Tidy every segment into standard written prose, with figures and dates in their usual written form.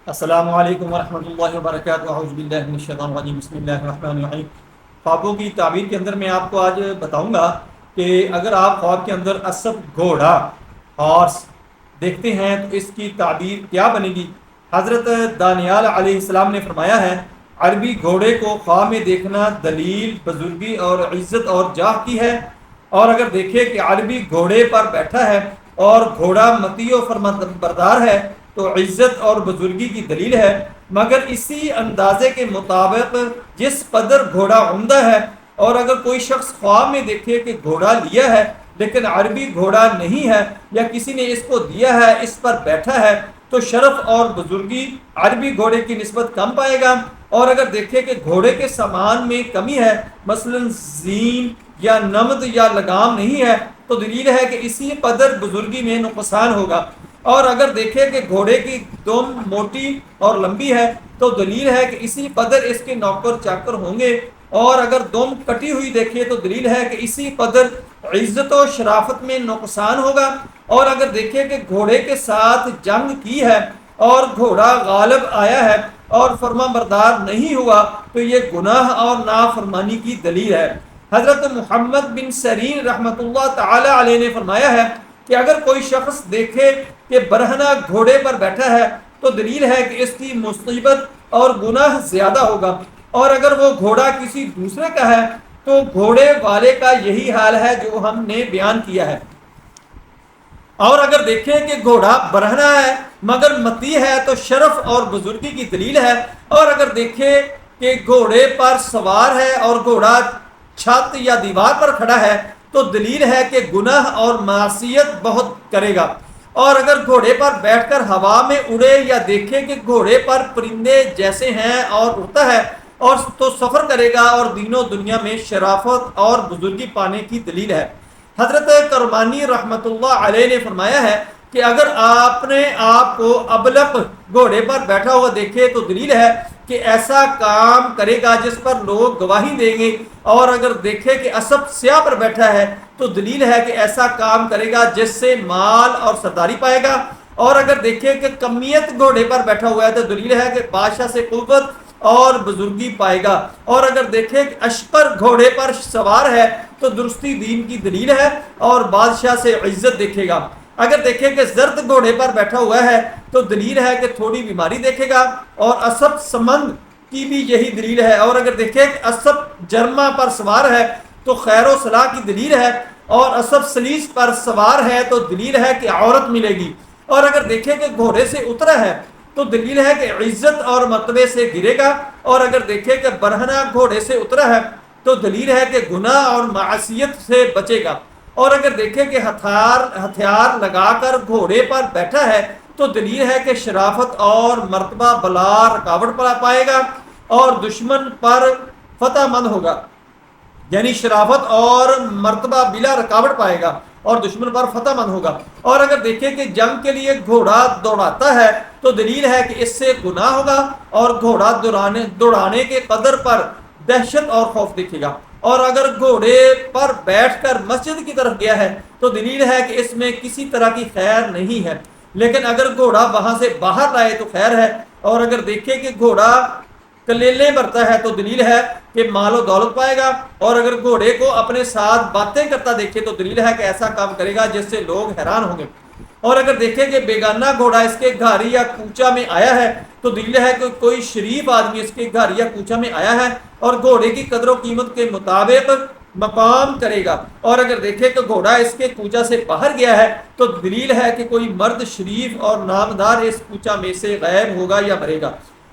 السلام علیکم ورحمۃ اللہ وبرکاتہ، اعوذ باللہ من الشیطان الرجیم، بسم اللہ الرحمن الرحیم۔ خوابوں کی تعبیر کے اندر میں آپ کو آج بتاؤں گا کہ اگر آپ خواب کے اندر اسب گھوڑا ہارس دیکھتے ہیں تو اس کی تعبیر کیا بنے گی۔ حضرت دانیال علیہ السلام نے فرمایا ہے، عربی گھوڑے کو خواب میں دیکھنا دلیل بزرگی اور عزت اور جاہ کی ہے، اور اگر دیکھے کہ عربی گھوڑے پر بیٹھا ہے اور گھوڑا مطیع و فرمانبردار ہے تو عزت اور بزرگی کی دلیل ہے، مگر اسی اندازے کے مطابق جس قدر گھوڑا عمدہ ہے، اور اگر کوئی شخص خواب میں دیکھے کہ گھوڑا لیا ہے لیکن عربی گھوڑا نہیں ہے یا کسی نے اس کو دیا ہے، اس پر بیٹھا ہے، تو شرف اور بزرگی عربی گھوڑے کی نسبت کم پائے گا۔ اور اگر دیکھے کہ گھوڑے کے سامان میں کمی ہے، مثلا زین یا نمد یا لگام نہیں ہے، تو دلیل ہے کہ اسی قدر بزرگی میں نقصان ہوگا۔ اور اگر دیکھے کہ گھوڑے کی دم موٹی اور لمبی ہے تو دلیل ہے کہ اسی قدر اس کے نوکر چاکر ہوں گے، اور اگر دم کٹی ہوئی دیکھے تو دلیل ہے کہ اسی قدر عزت و شرافت میں نقصان ہوگا۔ اور اگر دیکھے کہ گھوڑے کے ساتھ جنگ کی ہے اور گھوڑا غالب آیا ہے اور فرما بردار نہیں ہوا تو یہ گناہ اور نافرمانی کی دلیل ہے۔ حضرت محمد بن سیرین رحمۃ اللہ تعالی علیہ نے فرمایا ہے کہ اگر کوئی شخص دیکھے کہ برہنہ گھوڑے پر بیٹھا ہے تو دلیل ہے کہ اس کی مصیبت اور گناہ زیادہ ہوگا، اور اگر وہ گھوڑا کسی دوسرے کا ہے تو گھوڑے والے کا یہی حال ہے جو ہم نے بیان کیا ہے۔ اور اگر دیکھیں کہ گھوڑا برہنہ ہے مگر مطیع ہے تو شرف اور بزرگی کی دلیل ہے، اور اگر دیکھیں کہ گھوڑے پر سوار ہے اور گھوڑا چھت یا دیوار پر کھڑا ہے تو دلیل ہے کہ گناہ اور معصیت بہت کرے گا۔ اور اگر گھوڑے پر بیٹھ کر ہوا میں اڑے یا دیکھے کہ گھوڑے پر پرندے جیسے ہیں اور اڑتا ہے اور تو سفر کرے گا اور دین و دنیا میں شرافت اور بزرگی پانے کی دلیل ہے۔ حضرت کرمانی رحمۃ اللہ علیہ نے فرمایا ہے کہ اگر آپ نے آپ کو ابلق گھوڑے پر بیٹھا ہوا دیکھے تو دلیل ہے کہ ایسا کام کرے گا جس پر لوگ گواہی دیں گے، اور اگر دیکھے کہ اسب سیاہ پر بیٹھا ہے تو دلیل ہے کہ ایسا کام کرے گا جس سے مال اور سرداری پائے گا، اور اگر دیکھے کہ کمیت گھوڑے پر بیٹھا ہوا ہے تو دلیل ہے کہ بادشاہ سے قوت اور بزرگی پائے گا، اور اگر دیکھے کہ اشپر گھوڑے پر سوار ہے تو درستی دین کی دلیل ہے اور بادشاہ سے عزت دیکھے گا۔ اگر دیکھے کہ زرد گھوڑے پر بیٹھا ہوا ہے تو دلیل ہے کہ تھوڑی بیماری دیکھے گا، اور اسب سمند کی بھی یہی دلیل ہے، اور اگر دیکھے کہ اسب جرما پر سوار ہے تو خیر و صلاح کی دلیل ہے، اور اسب سلیس پر سوار ہے تو دلیل ہے کہ عورت ملے گی، اور اگر دیکھے کہ گھوڑے سے اترا ہے تو دلیل ہے کہ عزت اور مرتبے سے گرے گا، اور اگر دیکھے کہ برہنہ گھوڑے سے اترا ہے تو دلیل ہے کہ گناہ اور معصیت سے بچے گا، اور اگر دیکھے کہ ہتھیار لگا کر گھوڑے پر بیٹھا ہے تو دلیل ہے کہ شرافت اور مرتبہ بلا رکاوٹ پائے گا اور دشمن پر فتح مند ہوگا، یعنی شرافت اور مرتبہ بلا رکاوٹ پائے گا اور دشمن پر فتح مند ہوگا۔ اور اگر دیکھیں کہ جنگ کے لیے گھوڑا دوڑاتا ہے تو دلیل ہے کہ اس سے گناہ ہوگا، اور گھوڑا دوڑانے کے قدر پر دہشت اور خوف دکھے گا، اور اگر گھوڑے پر بیٹھ کر مسجد کی طرف گیا ہے تو دلیل ہے کہ اس میں کسی طرح کی خیر نہیں ہے، لیکن اگر گھوڑا وہاں سے باہر لائے تو خیر ہے، اور اگر دیکھے کہ گھوڑا کلیلے برتا ہے تو دلیل ہے کہ مال و دولت پائے گا، اور اگر گھوڑے کو اپنے ساتھ باتیں کرتا دیکھے تو دلیل ہے کہ ایسا کام کرے گا جس سے لوگ حیران ہوں گے، اور اگر دیکھے کہ بیگانہ گھوڑا اس کے گھاری یا کوچا میں آیا ہے تو دلیل ہے کہ کوئی شریف آدمی اس کے گھاری یا کوچا میں آیا ہے اور گھوڑے کی قدر و قیمت کے مطابق مقام کرے گا، اور اگر دیکھے کہ گھوڑا اس کے کوچا سے باہر گیا ہے تو دلیل ہے کہ کوئی مرد شریف اور نامدار اس کوچا میں سے غائب ہوگا یا مرے گا۔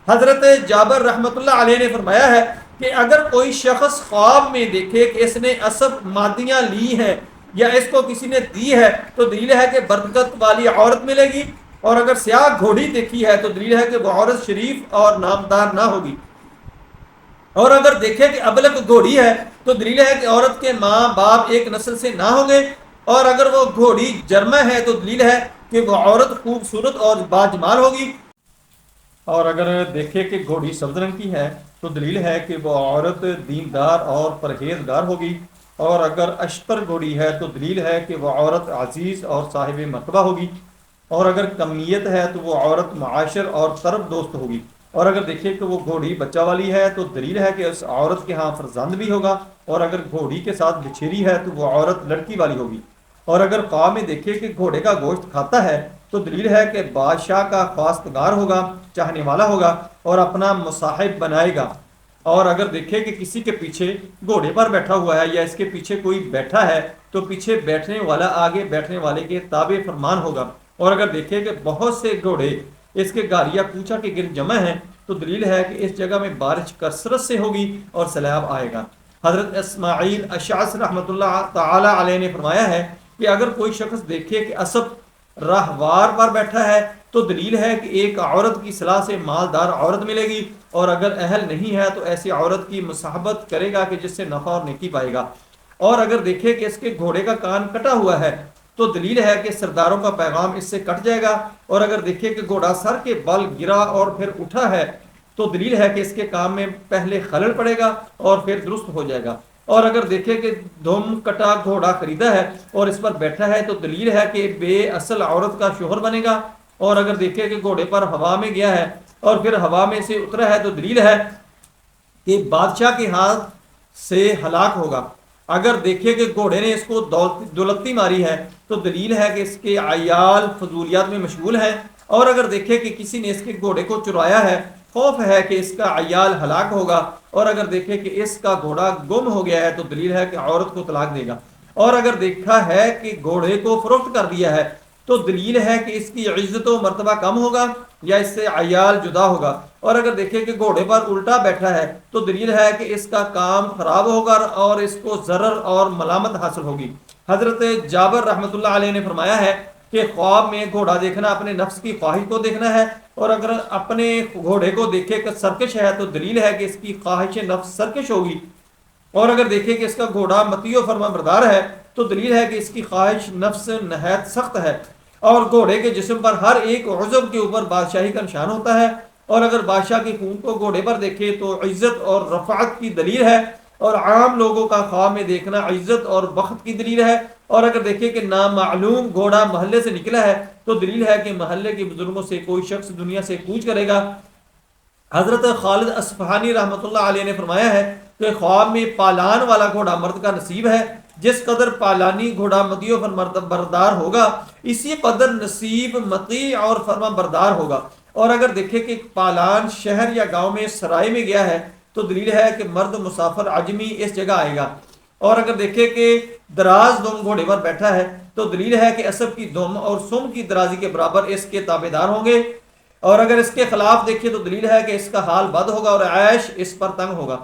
حضرت جابر رحمۃ اللہ علیہ نے فرمایا ہے کہ اگر کوئی شخص خواب میں دیکھے کہ اس نے اسب مادیاں لی ہیں یا اس کو کسی نے دی ہے تو دلیل ہے کہ برکت والی عورت ملے گی، اور اگر سیاہ گھوڑی دیکھی ہے تو دلیل ہے کہ وہ عورت شریف اور نامدار نہ ہوگی، اور اگر دیکھے کہ ابلق گھوڑی ہے تو دلیل ہے کہ عورت کے ماں باپ ایک نسل سے نہ ہوں گے، اور اگر وہ گھوڑی جرمہ ہے تو دلیل ہے کہ وہ عورت خوبصورت اور باجمال ہوگی، اور اگر دیکھے کہ گھوڑی سبز رنگ کی ہے تو دلیل ہے کہ وہ عورت دیندار اور پرہیزگار ہوگی، اور اگر اشپر گھوڑی ہے تو دلیل ہے کہ وہ عورت عزیز اور صاحب مرتبہ ہوگی، اور اگر کمیت ہے تو وہ عورت معاشر اور طرف دوست ہوگی، اور اگر دیکھیں کہ وہ گھوڑی بچہ والی ہے تو دلیل ہے کہ اس عورت کے ہاں فرزند بھی ہوگا، اور اگر گھوڑی کے ساتھ بچھیری ہے تو وہ عورت لڑکی والی ہوگی، اور اگر خواب میں دیکھے کہ گھوڑے کا گوشت کھاتا ہے تو دلیل ہے کہ بادشاہ کا خواستگار ہوگا، چاہنے والا ہوگا اور اپنا مصاحب بنائے گا، اور اگر دیکھے کہ کسی کے پیچھے گھوڑے پر بیٹھا ہوا ہے یا اس کے پیچھے کوئی بیٹھا ہے تو پیچھے بیٹھنے والا آگے بیٹھنے والے کے تابع فرمان ہوگا، اور اگر دیکھے کہ بہت سے گھوڑے اس کے گاریاں کوچا کے گرد جمع ہیں تو دلیل ہے کہ اس جگہ میں بارش کثرت سے ہوگی اور سیلاب آئے گا۔ حضرت اسماعیل اشعث رحمۃ اللہ تعالی علیہ نے فرمایا ہے کہ اگر کوئی شخص دیکھے کہ اسب راہوار پر بیٹھا ہے تو دلیل ہے کہ ایک عورت کی صلاح سے مالدار عورت ملے گی، اور اگر اہل نہیں ہے تو ایسی عورت کی مصاحبت کرے گا کہ جس سے نفع اور نیکی پائے گا، اور اگر دیکھے کہ اس کے گھوڑے کا کان کٹا ہوا ہے تو دلیل ہے کہ سرداروں کا پیغام اس سے کٹ جائے گا، اور اگر دیکھے کہ گھوڑا سر کے بل گرا اور پھر اٹھا ہے تو دلیل ہے کہ اس کے کام میں پہلے خلل پڑے گا اور پھر درست ہو جائے گا، اور اگر دیکھے کہ دھم کٹا گھوڑا خریدا ہے اور اس پر بیٹھا ہے تو دلیل ہے کہ بے اصل عورت کا شوہر بنے گا، اور اگر دیکھے کہ گھوڑے پر ہوا میں گیا ہے اور پھر ہوا میں سے اترا ہے تو دلیل ہے کہ بادشاہ کے ہاتھ سے ہلاک ہوگا، اگر دیکھے کہ گھوڑے نے اس کو دولتی ماری ہے تو دلیل ہے کہ اس کے عیال فضولیات میں مشغول ہیں، اور اگر دیکھے کہ کسی نے اس کے گھوڑے کو چرایا ہے، خوف ہے کہ اس کا عیال ہلاک ہوگا، اور اگر دیکھے کہ اس کا گھوڑا گم ہو گیا ہے تو دلیل ہے کہ عورت کو طلاق دے گا، اور اگر دیکھا ہے کہ گھوڑے کو فروخت کر دیا ہے تو دلیل ہے کہ اس کی عزت و مرتبہ کم ہوگا یا اس سے عیال جدا ہوگا، اور اگر دیکھے کہ گھوڑے پر الٹا بیٹھا ہے تو دلیل ہے کہ اس کا کام خراب ہوگا اور اس کو ضرر اور ملامت حاصل ہوگی۔ حضرت جابر رحمۃ اللہ علیہ نے فرمایا ہے کہ خواب میں گھوڑا دیکھنا اپنے نفس کی خواہش کو دیکھنا ہے، اور اگر اپنے گھوڑے کو دیکھے کہ سرکش ہے تو دلیل ہے کہ اس کی خواہش نفس سرکش ہوگی، اور اگر دیکھے کہ اس کا گھوڑا مطیع و فرما بردار ہے تو دلیل ہے کہ اس کی خواہش نفس نہایت سخت ہے، اور گھوڑے کے جسم پر ہر ایک عضو کے اوپر بادشاہی کا نشان ہوتا ہے، اور اگر بادشاہ کی خون کو گھوڑے پر دیکھے تو عزت اور رفعت کی دلیل ہے، اور عام لوگوں کا خواب میں دیکھنا عزت اور بخت کی دلیل ہے، اور اگر دیکھے کہ نامعلوم گھوڑا محلے سے نکلا ہے تو دلیل ہے کہ محلے کے بزرگوں سے کوئی شخص دنیا سے کوچ کرے گا۔ حضرت خالد اصفہانی رحمۃ اللہ علیہ نے فرمایا ہے کہ خواب میں پالان والا گھوڑا مرد کا نصیب ہے، جس قدر پالانی گھوڑا مطیع و فرما بردار ہوگا اسی قدر نصیب مطیع اور فرما بردار ہوگا، اور اگر دیکھے کہ پالان شہر یا گاؤں میں سرائے میں گیا ہے تو دلیل ہے کہ مرد مسافر عجمی اس جگہ آئے گا، اور اگر دیکھے کہ دراز دم گھوڑے پر بیٹھا ہے تو دلیل ہے کہ اسب کی دم اور سم کی درازی کے برابر اس کے تابع دار ہوں گے، اور اگر اس کے خلاف دیکھے تو دلیل ہے کہ اس کا حال بد ہوگا اور عیش اس پر تنگ ہوگا۔